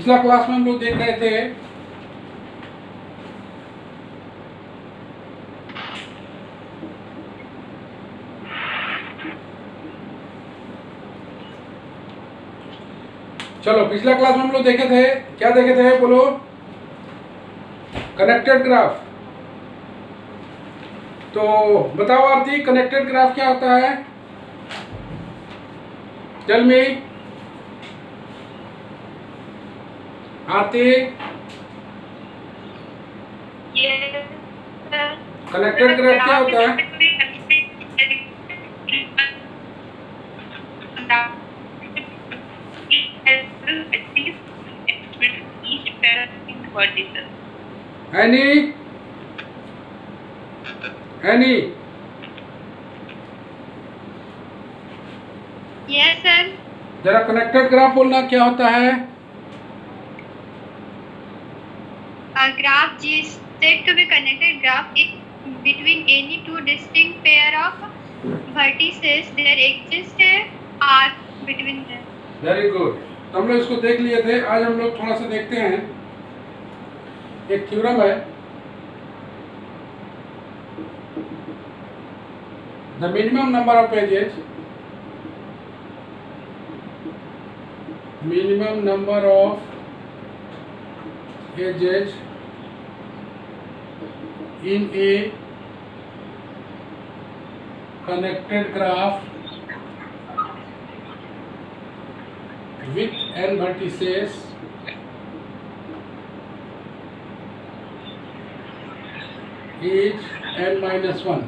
पिछला क्लास में हम लोग देख रहे थे चलो पिछला क्लास में हम लोग देखे थे, क्या देखे थे बोलो? Connected graph. तो बताओ आरती, कनेक्टेड ग्राफ क्या होता है? टेल मी आरती। कनेक्टेड ग्राफ क्या होता है? Any yes sir. जरा कनेक्टेड ग्राफ बोलना क्या होता है? A graph G is said to be connected graph if between any two distinct pair of vertices there exists a arc between them. Very good. तो हम लोग इसको देख लिए थे, आज हम लोग थोड़ा सा देखते हैं। एक थ्योरम है, the minimum number of edges in a connected graph with n vertices is n-1।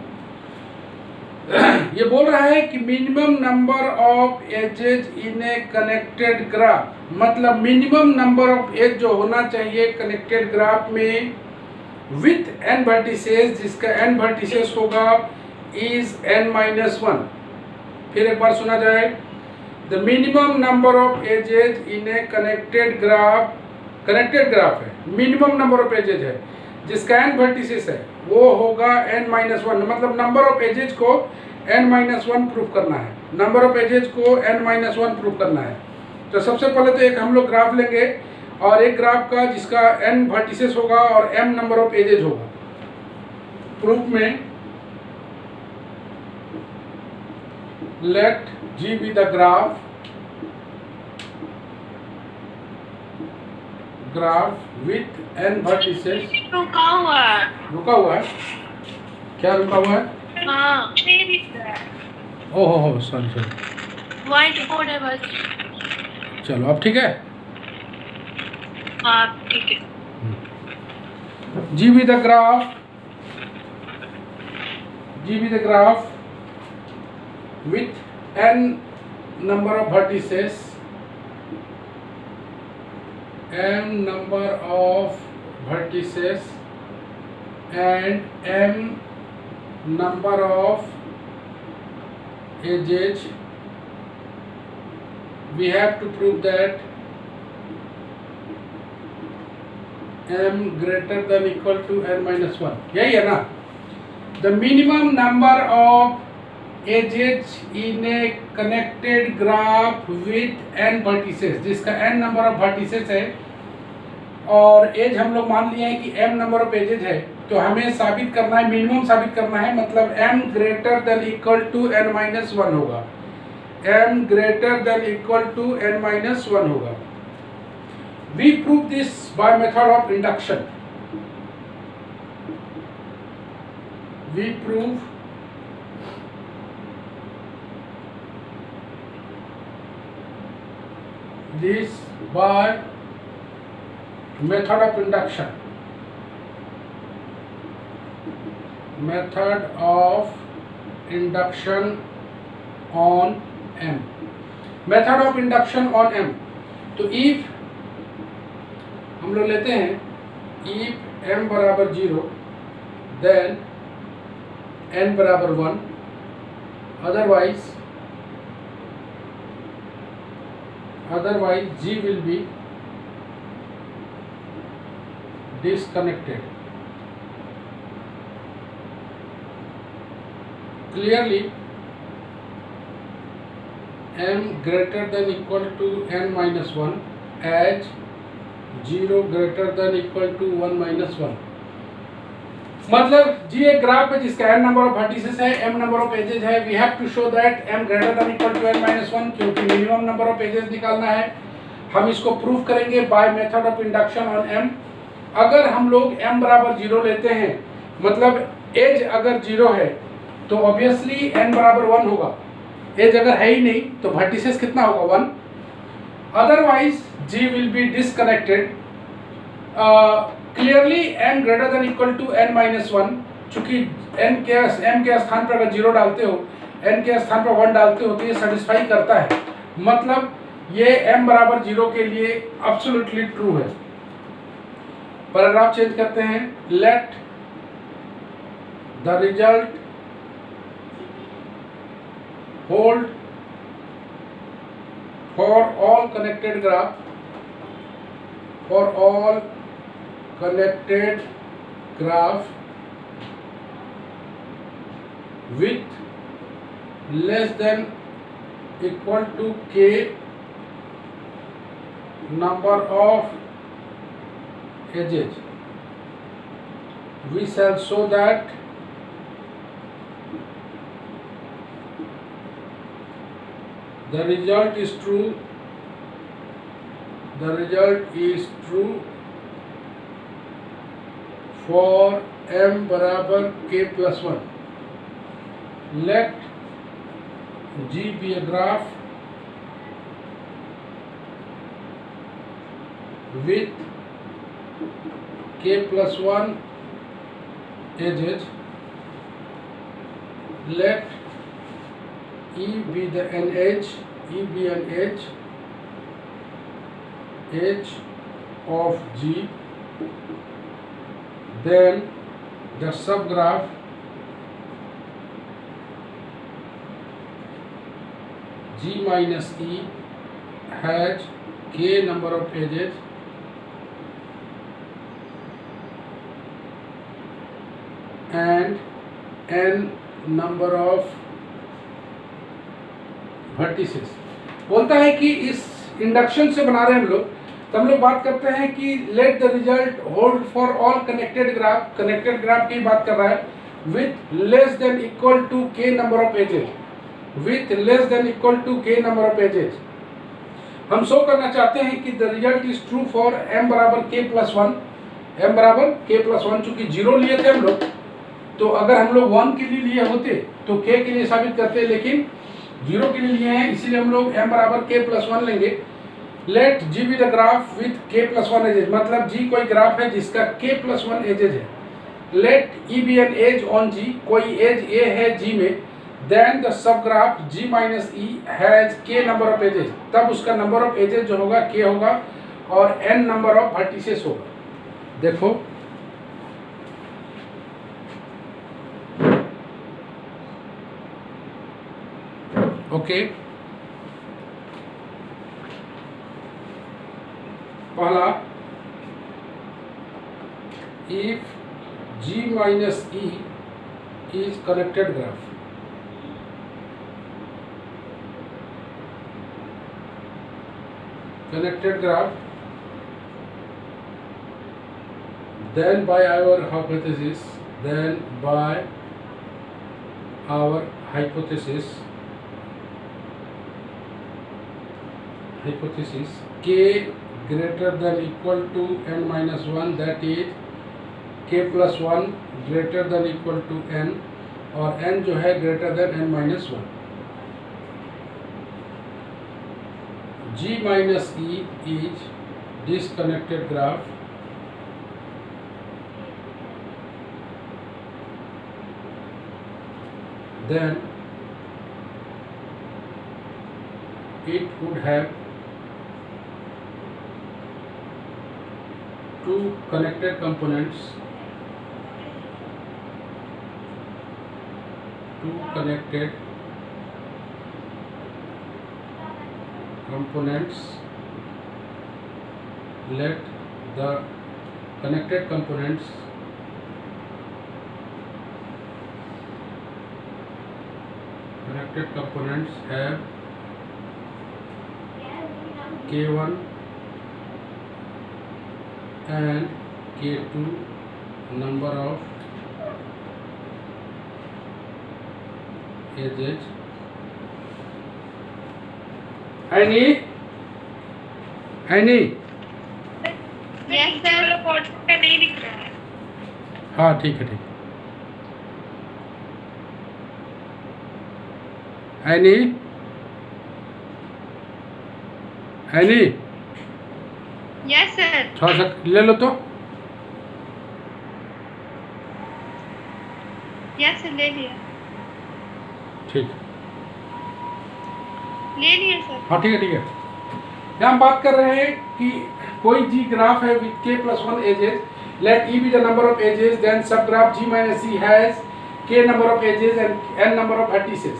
ये बोल रहा है कि minimum number of edges in a connected graph, मतलब मिनिमम नंबर ऑफ एज जो होना चाहिए कनेक्टेड ग्राफ में विथ n वर्टिसेस, जिसका n वर्टिसेस होगा इज n-1। फिर एक बार सुना जाए, the minimum number of edges in a connected graph है, मिनिमम नंबर ऑफ एजेस है जिसका n वर्टिसेस है वो होगा n-1। मतलब नंबर ऑफ एजेस को n-1 प्रूव करना है, नंबर ऑफ एजेस को n-1 प्रूव करना है। तो सबसे पहले तो एक हम लोग ग्राफ लेंगे और एक ग्राफ का जिसका n वर्टिसेस होगा और m नंबर ऑफ एजेस होगा। प्रूफ में let G be the graph with n vertices. रुका हुआ है क्या? रुका हुआ है? हाँ। ओहो सॉरी व्हाइट बोर्ड है बस। चलो अब ठीक है। हाँ ठीक है। G be the graph with n number of vertices, and m number of edges. We have to prove that m greater than equal to n-1। यही है ना? The minimum number of edges in a connected graph with n vertices, जिसका n number of vertices है और as हम लोग मान लिया है कि m नंबर ऑफ एजेज है, तो हमें साबित करना है, मिनिमम साबित करना है, मतलब m greater than equal to n-1 होगा, m greater than equal to n-1 होगा। We prove this by method of induction. We prove this by method of induction. Method of induction on M. Method of induction on M. तो if हम लोग लेते हैं if m बराबर 0 then n बराबर 1, otherwise G will be disconnected. Clearly m greater than equal to n-1 as 0 greater than equal to 1 minus 1। मतलब जी एक graph है जिसका n नंबर ऑफ वर्टिसेस है, m नंबर ऑफ एजेस है। We have to show that m greater than equal to n minus 1, क्योंकि minimum number of edges निकालना है। हम इसको प्रूव करेंगे by method of induction on m। अगर हम लोग m बराबर 0 लेते हैं, मतलब एज अगर 0 है तो ऑब्वियसली n बराबर 1 होगा। एज अगर है ही नहीं तो वर्टिसेस कितना होगा, 1। Otherwise g will be disconnected. Clearly m greater than equal to n minus 1, चूंकि m के स्थान पर अगर 0 डालते हो, n के स्थान पर 1 डालते हो तो ये सेटिस्फाई करता है। मतलब ये m बराबर 0 के लिए एब्सोल्युटली ट्रू है। पैराग्राफ चेंज करते हैं। Late the result hold for all connected graph, for all connected graph with less than equal to k number of edges. We shall show that the result is true. The result is true for m बराबर k plus 1। Let G be a graph with k plus 1 edges. Let E be the edge of G. Then the subgraph G minus E has k number of edges and n number of vertices। बोलता है कि इस induction से बना रहे हैं हम लोग, तो हम लोग बात करते हैं कि let the result hold for all connected graph. Connected graph की बात कर रहा है with less than equal to K number of edges, with less than equal to K number of edges. हम शो करना चाहते हैं कि the result is true for m बराबर k प्लस 1। m बराबर k प्लस 1, चूंकि 0 लिए थे हम लोग, तो अगर हम लोग 1 के लिए होते तो k के लिए साबित करते, लेकिन 0 के लिए हैं, इसीलिए हम लोग m बराबर k प्लस 1 लेंगे। Let G be the graph with k plus 1 edges, मतलब g कोई ग्राफ है जिसका k प्लस 1 एजेज है। Let e be an edge on g, कोई एज a है g में, then the subgraph g minus e has k number of edges, तब उसका नंबर ऑफ एजेज जो होगा k होगा और n नंबर ऑफ वर्टिसेस होगा। देखो ओके, पहला if G minus E is connected graph, then by our hypothesis, k greater than equal to n minus 1, that is k plus 1 greater than equal to n, और n जो है greater than n minus 1। G minus E is disconnected graph, then it would have two connected components, let the connected components have k1 and K2 number of edges. Any? Yes sir. पे नहीं दिख रहा है। हाँ ठीक है Any? Yes sir. थोड़ा सा ले लो तो। Yes sir, ले लिया ठीक सर। हाँ ठीक है यहाँ हम बात कर रहे हैं कि कोई जी ग्राफ है with k plus 1 edges, let e be the number of edges, then subgraph g minus e has k number of edges and n number of vertices.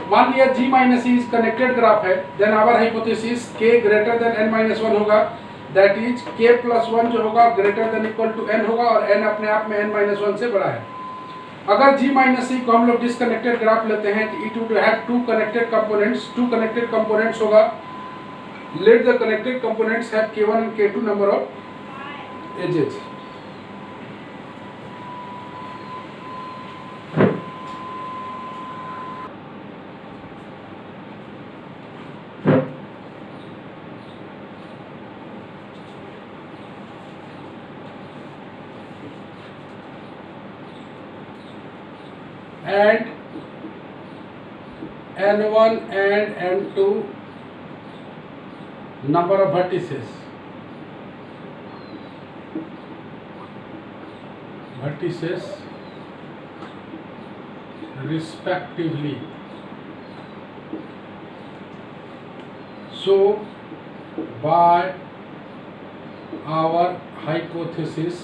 मान लिया g minus e is connected graph है, then our hypothesis k greater than n minus 1 होगा, that is k plus 1 जो होगा greater than equal to n होगा और n अपने आप में n minus 1 से बड़ा है। अगर g minus e को हम लोग डिसकनेक्टेड ग्राफ लेते हैं तो it would have two connected components होगा। Let the connected components have k1 and k2 number of edges. And n1 and n2 number of vertices respectively. So by our hypothesis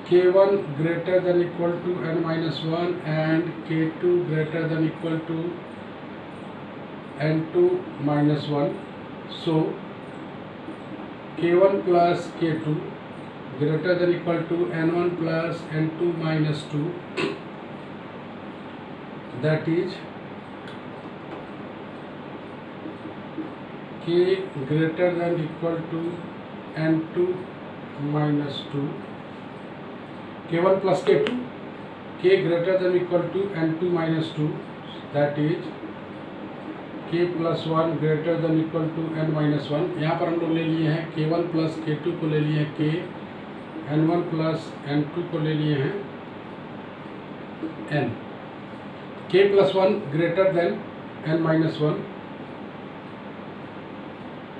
k1 greater than equal to n minus 1 and k2 greater than equal to n2 minus 1. So k1 plus k2 greater than equal to n1 plus n2 minus 2, that is k greater than equal to n2 minus 2, k1 plus k2, k greater than equal to n2 minus 2, that is k plus 1 greater than equal to n minus 1। यहाँ पर हम लोग ले लिए हैं k1 plus k2 को ले लिए हैं k, n1 plus n2 को ले लिए हैं n, k plus 1 greater than n minus 1,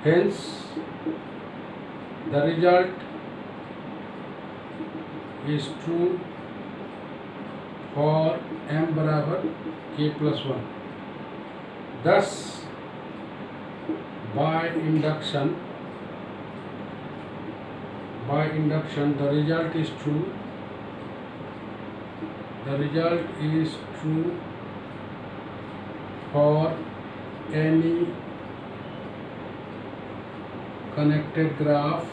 hence the result is true for m बराबर k plus 1। Thus by induction the result is true for any connected graph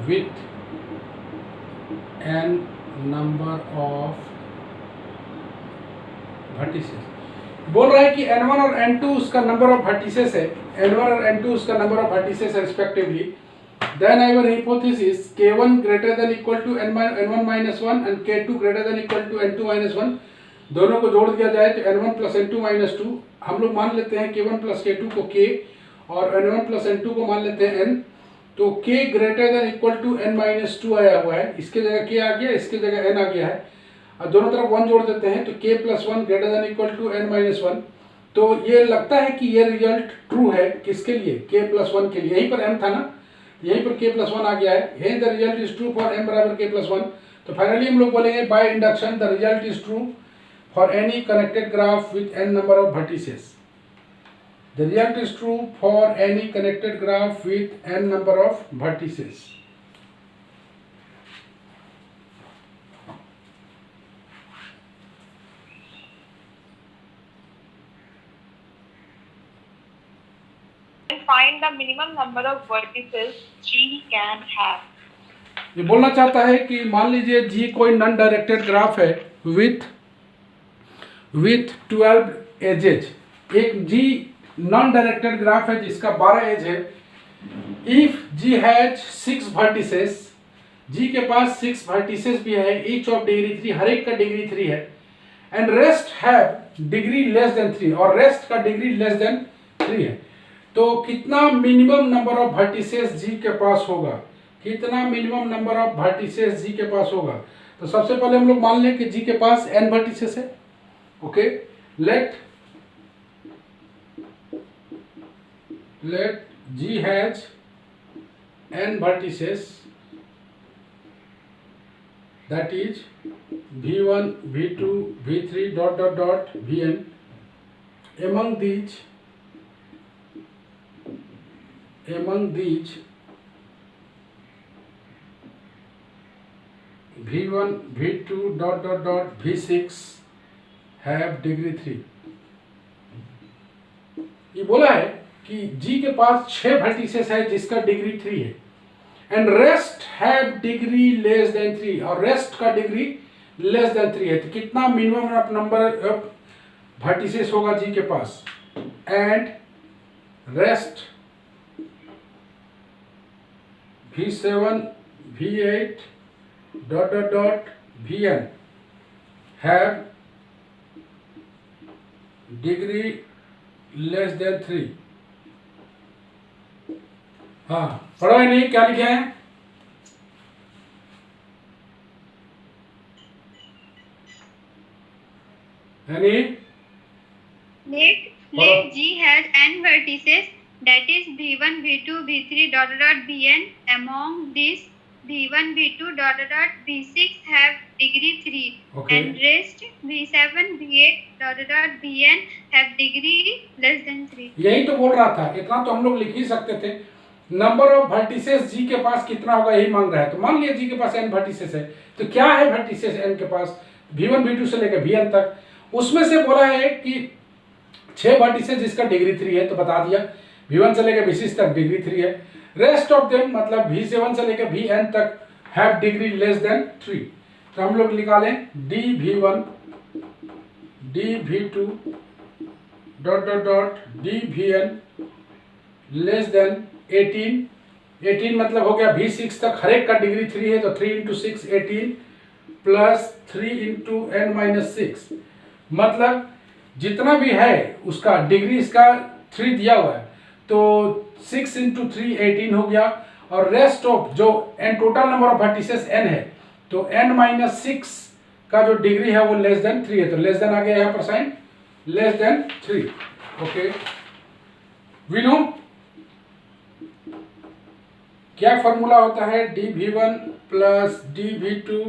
with n number of vertices। बोल रहा है कि n1 और n2 उसका number of vertices है, n1 और n2 उसका नंबर ऑफ वर्टिसेस है respectively. Then our hypothesis k1 greater than equal to n1 minus 1 and k2 greater than equal to n2 minus 1, दोनों को जोड़ दिया जाए तो n1 प्लस n2 माइनस 2। हम लोग मान लेते हैं k1 प्लस k2 को k और n1 प्लस n2 को मान लेते हैं n, तो k greater than equal to n minus 2 आया हुआ है, इसके जगह k आ गया, इसके जगह n आ गया है, और दोनों तरफ 1 जोड़ देते हैं तो k plus 1 greater than equal to n minus 1। तो ये लगता है कि ये रिजल्ट ट्रू है किसके लिए, k प्लस 1 के लिए। यहीं पर m था ना, यहीं पर k प्लस 1 आ गया है, hence the result is true for m बराबर k प्लस 1। तो फाइनली हम लोग बोलेंगे by induction the result is true for any connected graph with n number of vertices. The result is true for any connected graph with n number of vertices. Find the minimum number of vertices G can have. ये बोलना चाहता है कि मान लीजिए G कोई non directed graph है with 12 edges। एक G नॉन डायरेक्टेड ग्राफ है जिसका 12 एज है। इफ जी हैज 6 वर्टिसेस, जी के पास 6 वर्टिसेस भी है, ईच ऑफ डिग्री 3, हर एक का डिग्री 3 है, and rest have degree less than 3, और रेस्ट का डिग्री लेस देन 3 है, तो कितना मिनिमम नंबर ऑफ वर्टिसेस जी के पास होगा? कितना मिनिमम नंबर ऑफ वर्टिसेस जी के पास होगा? तो सबसे पहले हम लोग मान लें कि जी के पास n वर्टिसेस है। Okay, let G has n vertices, that is v1, v2, v3 dot dot dot vn. Among these v1, v2 dot dot dot v6 have degree 3. ये बोला है कि जी के पास 6 वर्टिसेस है जिसका डिग्री 3 है, and rest have degree less than 3, और rest का डिग्री लेस देन 3 है, तो कितना minimum of number of vertices होगा जी के पास? And rest v7, v8 dot dot dot vn have degree less than 3। हाँ, पढ़ो है नहीं, क्या लिखे हैं? Let G has n vertices, that is v1, v2, v3 dot dot dot vn. Among these v1, v2 dot dot dot v6 have degree 3, Okay. and rest v7, v8 dot dot dot vn have degree less than 3. यही तो बोल रहा था, इतना तो हम लोग लिख ही सकते थे। नंबर ऑफ वर्टिसेस जी के पास कितना होगा यही मांग रहा है, तो मान लिया जी के पास n वर्टिसेस है, तो क्या है वर्टिसेस n के पास? v1, v2 से लेकर vn तक, उसमें से बोला है कि 6 वर्टिसेस जिसका डिग्री 3 है, तो बता दिया v1 से लेकर v6 तक डिग्री 3 है। रेस्ट ऑफ देम मतलब v7 से लेकर vn तक हैव डिग्री लेस देन 3, तो हम लोग निकालें dv1, dv2 dot dot dot dvn less than 18 मतलब हो गया v6 तक हर एक का डिग्री 3 है, तो 3 इंटू 6 18 प्लस 3 इंटू n-6, मतलब जितना भी है उसका डिग्री इसका 3 दिया हुआ है, तो 6 इंटू 3 18 हो गया, और रेस्ट ऑफ जो n total number of vertices n है, तो n-6 का जो डिग्री है वो लेस देन 3 है, तो लेस देन आ गया यहाँ पर sign, less than 3। Okay, we know क्या फॉर्मूला होता है? dv1 plus dv2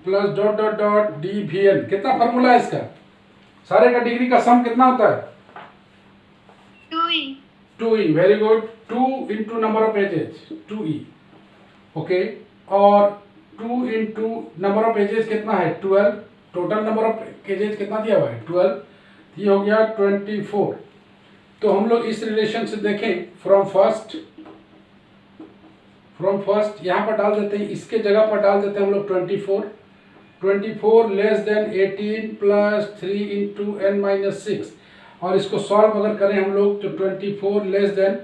plus dot dot dot dvn। कितना फॉर्मूला है इसका? सारे का डिग्री का सम कितना होता है? 2e। 2e, very good. 2 into number of edges 2e। Okay, और 2 इंटू नंबर ऑफ एजेस कितना है? 12। टोटल नंबर ऑफ एजेस कितना दिया हुआ है? 12, ये हो गया 24। तो हम लोग इस रिलेशन से देखें, फ्रॉम फर्स्ट यहाँ पर डाल देते हैं, इसके जगह पर डाल देते हैं हम लोग 24 less than 18 plus 3 into n-6, और इसको सॉल्व अगर करें हम लोग तो 24 less than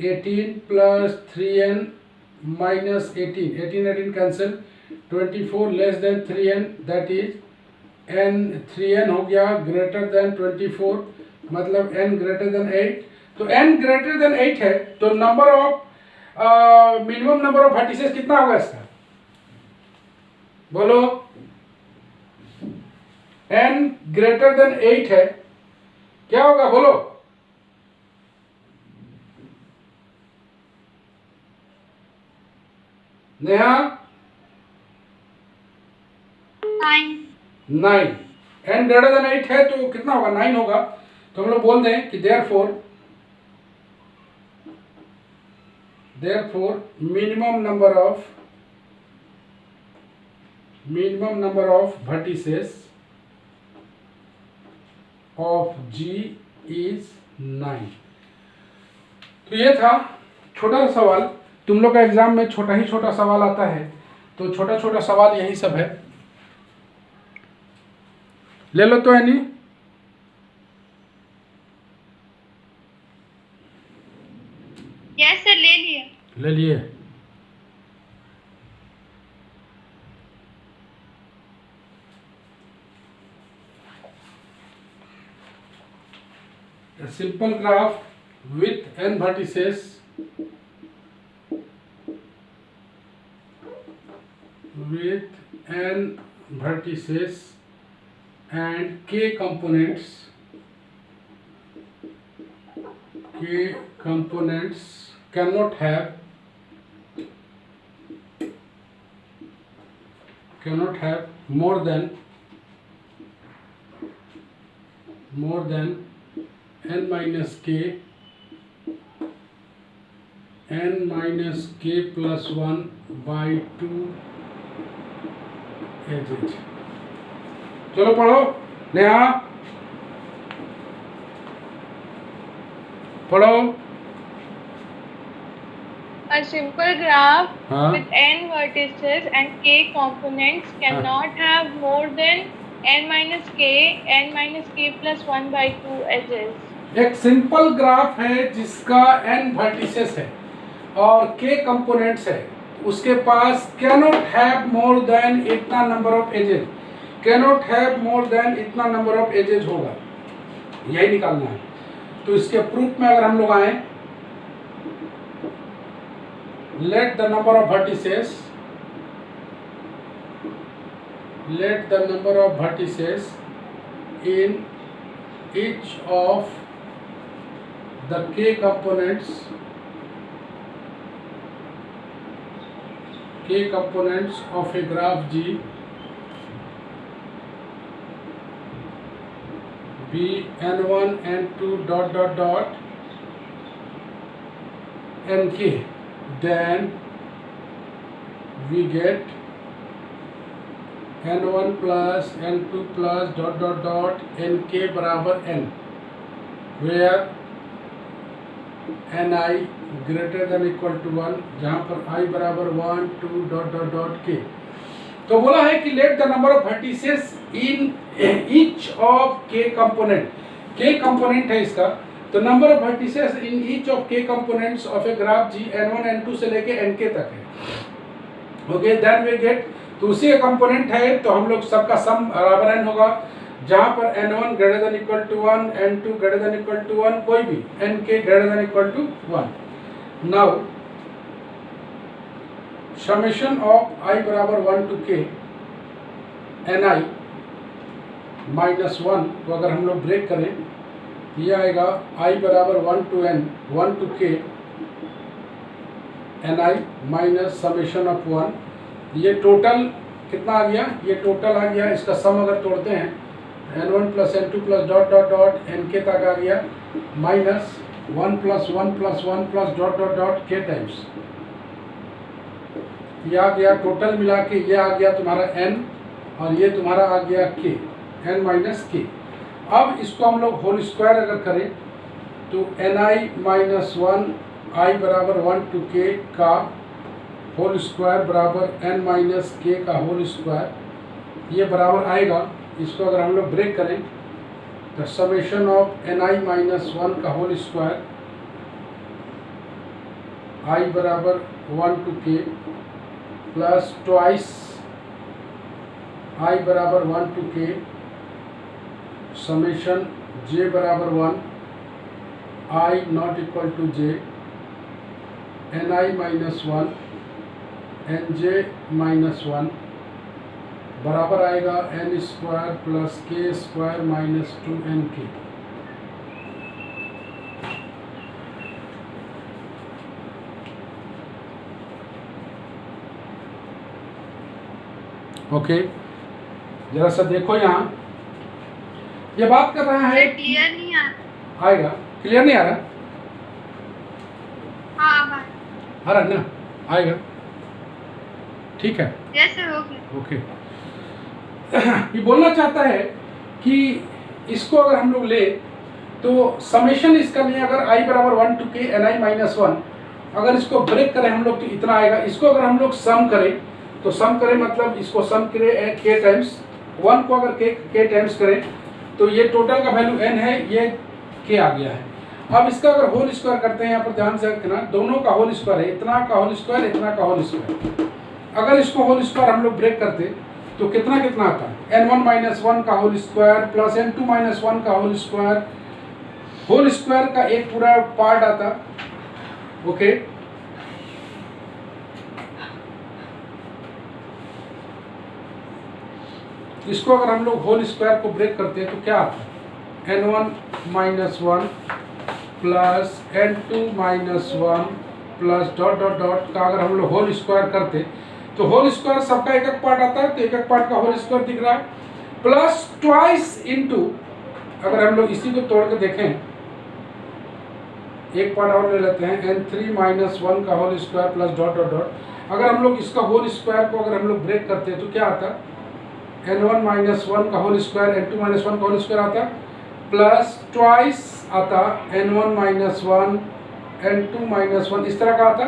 18 plus 3n-18 cancel, 24 less than 3n that is n, 3n हो गया ग्रेटर देन 24, मतलब n ग्रेटर देन 8, तो n ग्रेटर देन 8 है, तो number of minimum number of vertices कितना होगा इसका? बोलो, n ग्रेटर देन 8 है, क्या होगा बोलो? नेहा? 9। n ग्रेटर देन 8 है तो कितना होगा? 9 होगा, तो हम लोग बोल दें कि therefore minimum number of vertices of G is 9। तो ये था छोटा सा सवाल। तुम लोग का एग्जाम में छोटा ही छोटा सवाल आता है, तो छोटा छोटा सवाल यही सब है, ले लो तो है नहीं। ले लिए। A simple graph with n vertices and k components cannot have more than n minus k plus 1 by 2 edge. चलो पढ़ो नेहा, पढ़ो। A simple graph हाँ। with n vertices and k components cannot have more than n minus k plus 1 by 2 edges। एक simple graph है जिसका n vertices है और k components है, उसके पास कैनॉट हैव मोर देन इतना number of edges, cannot have more than इतना नंबर ऑफ एजेस होगा, यही निकालना है। तो इसके प्रूफ में अगर हम लोग आए, let the number of vertices in each of the k components of a graph G be n1 n2 nk, then we get n1 plus n2 plus nk बराबर n, where ni greater than equal to 1, जहाँ पर i बराबर 1 2 k। तो बोला है कि let the number of vertices in each of k component, k component है इसका, तो number of vertices in each of k components of a graph G n1 n2 से लेके nk तक है। ओके, देन वी गेट, तो उसी का कंपोनेंट है तो हम लोग सबका सम बराबर n होगा, जहां पर n1 greater than equal to 1, n2 greater than equal to 1, कोई भी nk greater than equal to 1। Now summation of i बराबर 1 टू k ni माइनस 1 को अगर हम लोग ब्रेक करें, ये आएगा i बराबर 1 to n 1 to k ni minus summation of 1। ये टोटल कितना आ गया, ये टोटल आ गया, इसका सम अगर तोड़ते हैं n1 plus n2 plus nk तक आ गया, minus 1 plus 1 plus 1 plus k times, ये आ गया टोटल मिला के, ये आ गया तुम्हारा n और ये तुम्हारा आ गया k, n माइनस k। अब इसको हम लोग होल स्क्वायर अगर करें तो ni माइनस 1 i बराबर 1 टू k का होल स्क्वायर बराबर n माइनस k का होल स्क्वायर, ये बराबर आएगा, इसको अगर हम लोग ब्रेक करें तो समेशन ऑफ ni माइनस 1 का होल स्क्वायर i बराबर 1 to k plus twice i बराबर 1 टू k समेशन j बराबर 1 i not equal to j ni minus 1 nj minus 1 बराबर आएगा n square plus k square minus 2nk। Okay, जरा सा देखो यहाँ, ये बात कर रहा है, क्लियर नहीं आएगा, क्लियर नहीं आ रहा, हाँ आ रहा ना, आएगा, ठीक है, जैसे हो गया। ओके। ये बोलना चाहता है कि इसको अगर हम लोग ले तो समेशन इसका नहीं, अगर i बराबर 1 टू k ni माइनस 1, अगर इसको ब्रेक करें हम लोग तो इतना आएगा, इसको अगर हम लोग सम करें तो सम करें मतलब इसको सम करें k टाइम्स 1 को अगर k टाइम्स करें तो ये टोटल का वैल्यू n है, ये k आ गया है। अब इसका अगर होल स्क्वायर करते हैं, यहाँ पर ध्यान से रखना, दोनों का होल स्क्वायर है, इतना का होल स्क्वायर, इतना का होल स्क्वायर। अगर इसको होल स्क्वायर हम लोग ब्रेक करते तो कितना कितना आता है, n1 माइनस 1 का whole square plus n2 minus 1 का होल स्क्वायर का एक पूरा पार्ट आता। ओके, इसको अगर हम लोग होल स्क्वायर को ब्रेक करते हैं तो क्या आता है, n1 minus 1 plus n2 minus 1 plus dot dot dot का अगर हम लोग होल स्क्वायर करते तो होल स्क्वायर सबका एक एक पार्ट आता है, तो एक एक पार्ट का होल स्क्वायर दिख रहा है, प्लस ट्वाइस इनटू, अगर हम लोग इसी को तोड़ के देखें, एक पार्ट और ले लेते हैं, n3 माइनस 1 का whole square plus dot dot dot, अगर हम लोग इसका होल स्क्वायर को अगर हम लोग ब्रेक करते हैं तो क्या आता है, n1 माइनस 1 का होल स्क्वायर, n2 माइनस 1 का होल स्क्वायर आता, प्लस ट्वाइस आता n1 माइनस 1 n2 माइनस 1, इस तरह का आता।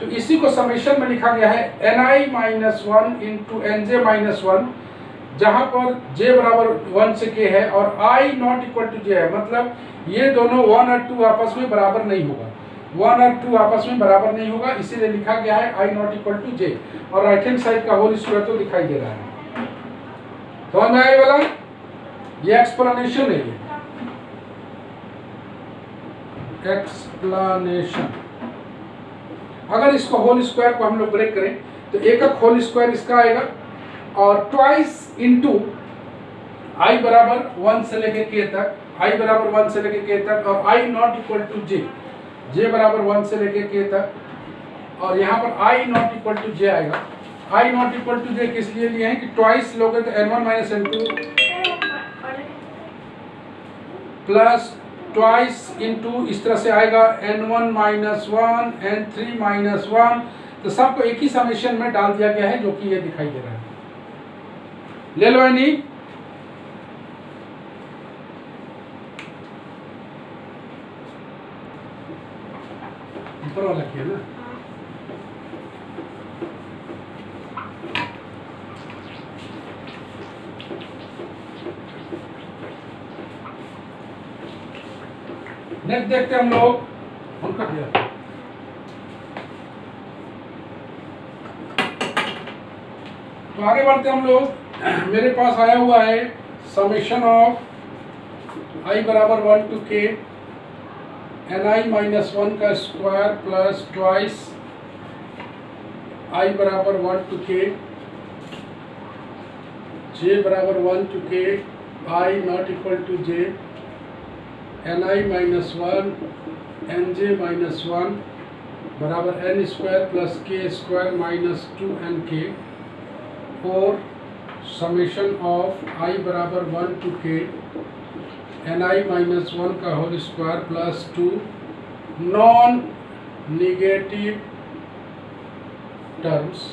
तो इसी को समेशन में लिखा गया है ni minus 1 into nj minus 1, जहाँ पर j बराबर 1 से k है और i not equal to j है, मतलब ये दोनों 1 और 2 आपस में बराबर नहीं होगा, 1 और 2 आपस में बराबर नहीं होगा, इसीलिए लिखा गया है i not equal to j, और राइट हैंड साइड का होल स्क्वायर तो दिखाई दे रहा है। समझ में आए वाला, ये एक्सप्लेनेशन है, ये एक्सप्लेनेशन। अगर इसको होल स्क्वायर को हम लोग ब्रेक करें तो एक एक होल स्क्वायर इसका आएगा और ट्वाइस इनटू i बराबर 1 से लेके k तक, i बराबर 1 से लेके k तक, और i not equal to j बराबर 1 से लेके k तक, और यहाँ पर i not equal to j आएगा। i not equal to j किस लिए लिए हैं कि ट्वाइस लोगे तो n1 minus n2 plus twice into इस तरह से आएगा n1 माइनस 1 n3 माइनस 1, तो सबको एक ही समेशन में डाल दिया गया है, जो कि ये दिखाई दे रहा है। ले लो यानी ऊपर वाला किया ना, नेक्स्ट देखते हैं हम लोग उनका किया। तो आगे बढ़ते हम लोग, मेरे पास आया हुआ है समेशन ऑफ i बराबर 1 टू k ni माइनस 1 का स्क्वायर प्लस ट्वाइस i बराबर 1 टू k j बराबर 1 to k i not equal to j ni minus 1 nj minus 1 बराबर n square plus k square minus 2nk, और summation of i बराबर 1 to k ni minus 1 का whole square plus 2 non negative terms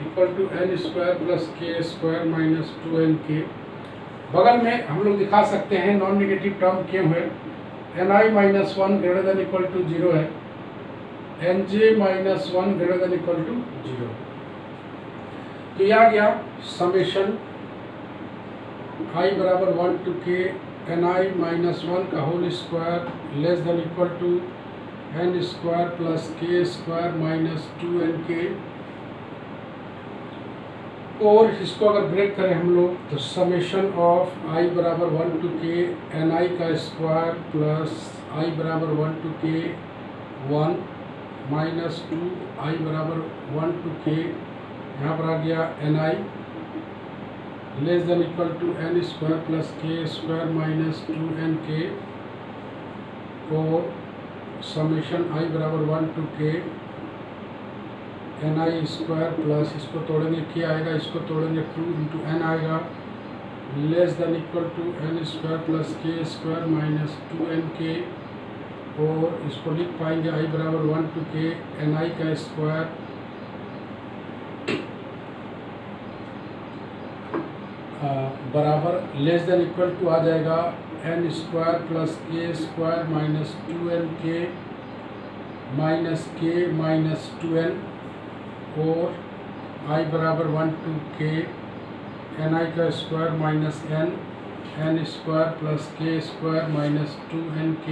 equal to n square plus k square minus 2nk। बगल में हम लोग दिखा सकते हैं नॉन निगेटिव टर्म क्यों है, ni minus 1 greater than equal to 0 है, nj minus 1 greater than equal to 0। तो यह आ गया समेशन i बराबर 1 टू k ni माइनस 1 का whole square less than equal to n square plus k square minus 2nk, और इसको अगर break करें हम लोग तो समेशन ऑफ i बराबर 1 टू k ni का स्क्वायर प्लस i बराबर 1 टू k 1 माइनस 2 i बराबर 1 टू k, यहाँ पर आ गया ni less than equal to n square plus k square minus 2nk, और समेशन i बराबर 1 to k ni square plus, इसको तोड़ेंगे k आएगा, इसको तोड़ेंगे 2 इंटू n आएगा, less than equal to n square plus k square minus 2nk, और इसको लिख पाएंगे i बराबर 1 टू k ni का स्क्वायर बराबर लेस देन इक्वल टू आ जाएगा n square plus k square minus 2nk minus k minus 2n, और i बराबर 1 टू k ni का square minus n n square plus k square minus 2nk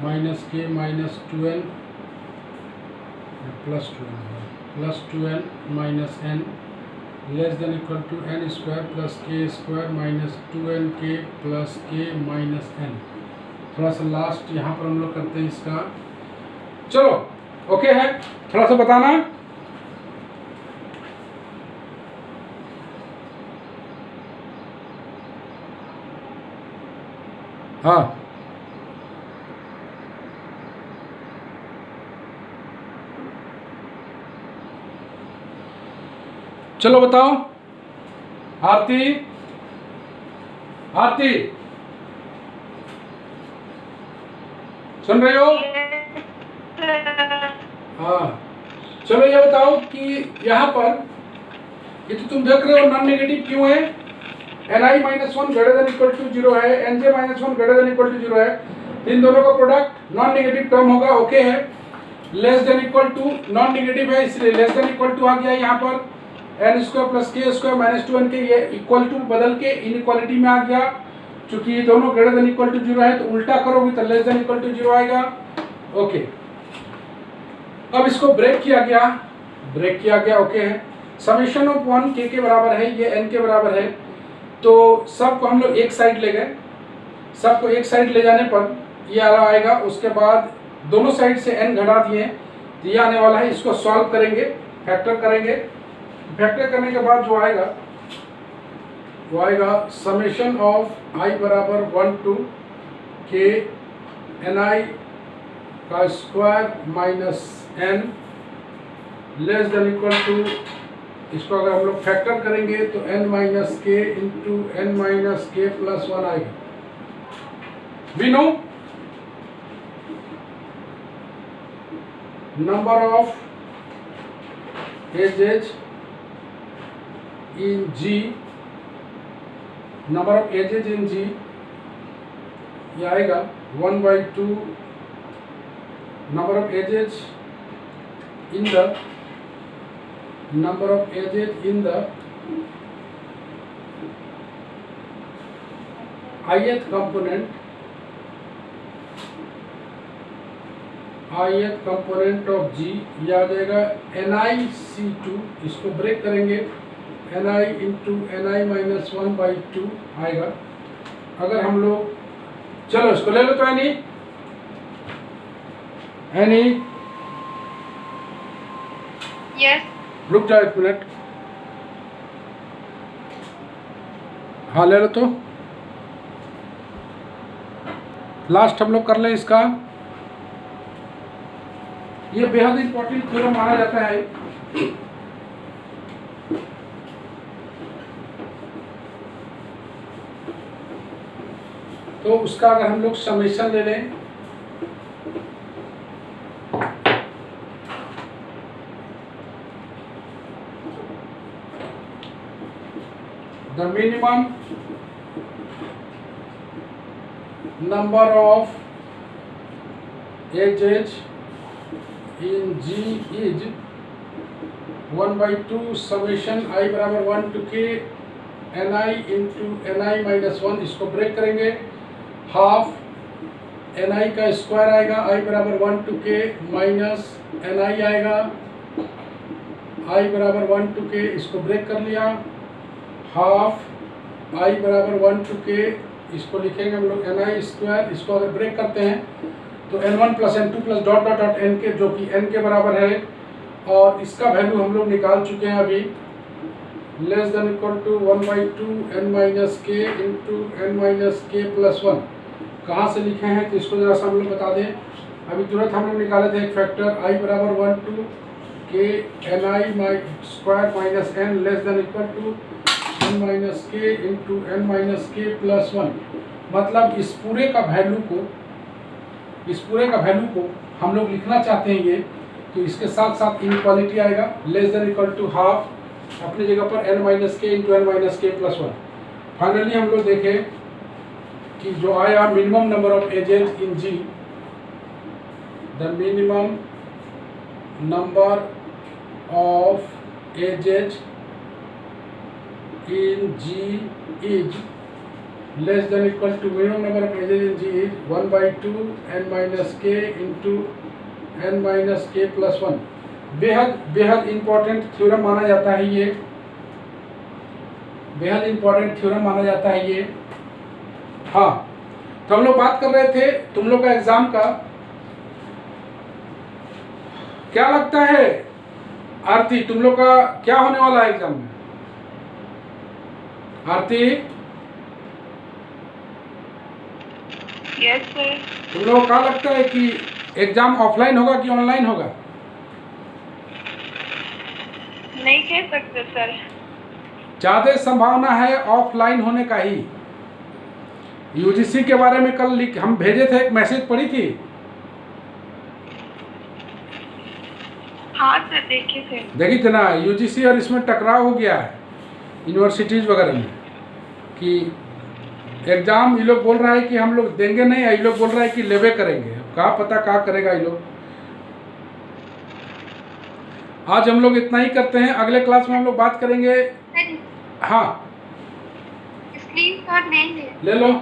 minus k minus 2n plus 2n minus n less than equal to n square plus k square minus 2nk plus k minus n। थोड़ा सा last यहाँ पर हम लोग करते हैं इसका। चलो ओके है, थोड़ा सा बताना। हाँ चलो बताओ। आरती आरती सुन रहे हो? हाँ चलो ये बताओ कि यहाँ पर ये तो तुम देख रहे हो नॉन नेगेटिव क्यों है? ni minus 1 greater than equal to 0 है, nj minus 1 greater than equal to 0 है। इन दोनों का प्रोडक्ट नॉन नेगेटिव टर्म होगा, ओके है। Less than equal to non negative है इसलिए लेस देन इक्वल टू आ गया यहाँ पर। N square plus k square minus 2n k ये इक्वल टू बदल के इनइक्वालिटी में आ गया। चूंकि ये दोनों ग्रेटर देन इक्वल टू 0 है तो उल्टा करोगे तो लेस देन इक्वल टू 0 आएगा, ओके। अब इसको ब्रेक किया गया, ओके है। समेशन ऑफ 1 k के बराबर है, ये n के बराबर है, तो सबको हम लोग एक साइड ले गए। सबको एक साइड ले जाने पर ये आएगा। उसके बाद दोनों साइड से n घटा दिए तो ये आने वाला है। इसको सॉल्व करेंगे, फैक्टर करेंगे। फैक्टर करने के बाद जो आएगा वो आएगा समेशन ऑफ i बराबर 1 टू k ni का square minus n less than equal to, इसको अगर हम लोग फैक्टर करेंगे तो n minus k into n minus k plus 1 आएगा। We know number of edges in G, number of edges in G ये आएगा 1/2 number of edges in the number of ages in the ith component of G, ये आ जाएगा NiC2। इसको break करेंगे Ni into Ni minus 1/2 आएगा। अगर हम लोग चलो इसको ले लो तो एनी यस रुक जाओ एक मिनट। हाँ ले लो तो लास्ट हम लोग कर लें इसका। ये बेहद इंपॉर्टेंट थ्योरम माना जाता है। तो उसका अगर हम लोग समेशन ले लें the minimum number of ages in G is 1/2 summation I बराबर 1 to k ni into ni minus 1। इसको ब्रेक करेंगे, हाफ ni का स्क्वायर आएगा I बराबर 1 to k माइनस ni आएगा I बराबर 1 to k। इसको ब्रेक कर लिया, हाफ i बराबर 1 to k। इसको लिखेंगे हम लोग ni स्क्वायर। इसको अगर ब्रेक करते हैं तो n1 plus n2 plus dot dot dot n के, जो कि n के बराबर है, और इसका वैल्यू हम लोग निकाल चुके हैं अभी। Less than equal to 1/2 n minus k into n minus k plus 1। कहाँ से लिखे हैं तो इसको जरा सा हम लोग बता दें। अभी तुरंत हम लोग निकाले थे एक फैक्टर i बराबर 1 to k ni square minus n less than equal to n minus k into n minus k plus 1। मतलब इस पूरे का वैल्यू को हम लोग लिखना चाहते हैं ये, तो इसके साथ साथ इनइक्वालिटी आएगा less than equal to half अपनी जगह पर n minus k into n minus k plus 1। Finally हम लोग देखें कि जो आया minimum number of edges in G, the minimum number of edges in G is less than equal to minimum number of edges in G is 1/2 n minus k into n minus k plus 1। बेहद बेहद important theorem माना जाता है ये, बेहद important theorem माना जाता है ये। हाँ, तो हम लोग बात कर रहे थे तुम लोग का एग्जाम का। क्या लगता है आरती, तुम लोग का क्या होने वाला है एग्जाम में? आरती, Yes, sir. तुम लोगों को क्या लगता है कि एग्जाम ऑफलाइन होगा कि ऑनलाइन होगा? नहीं कह सकते सर। ज्यादा संभावना है ऑफलाइन होने का ही। यूजीसी के बारे में कल हम भेजे थे, एक मैसेज पढ़ी थी। हाँ सर, देखे थे। देखी थी ना, यूजीसी और इसमें टकराव हो गया है यूनिवर्सिटीज वगैरह में कि एग्जाम ये लोग बोल रहा है कि हम लोग देंगे नहीं, ये लोग बोल रहा है कि लेवे करेंगे। कहाँ पता कहाँ करेगा ये लोग। आज हम लोग इतना ही करते हैं, अगले क्लास में हम लोग बात करेंगे। हाँ, स्क्रीनशॉट नहीं लिया? ले लो।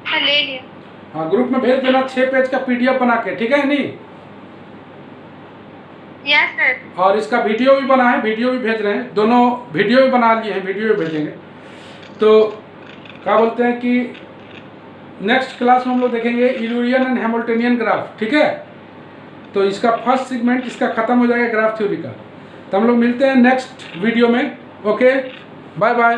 हाँ, ले लिया। हाँ, ग्रुप में भेज देना 6 पेज का पीडीएफ बना के, ठीक है नहीं? Yes sir. और इसका वीडियो भी बना है, वीडियो भी भेज रहे हैं, दोनों वीडियो भी बना लिए हैं, वीडियो भी भेजेंगे। तो क्या बोलते हैं कि नेक्स्ट क्लास में हम लोग देखेंगे इल्यूरियन एंड हैमिल्टनियन ग्राफ, ठीक है? तो इसका फर्स्ट सेगमेंट इसका खत्म हो जाएगा ग्राफ थ्योरी का। तो हम लोग मिलते हैं नेक्स्ट वीडियो में। Okay, bye bye.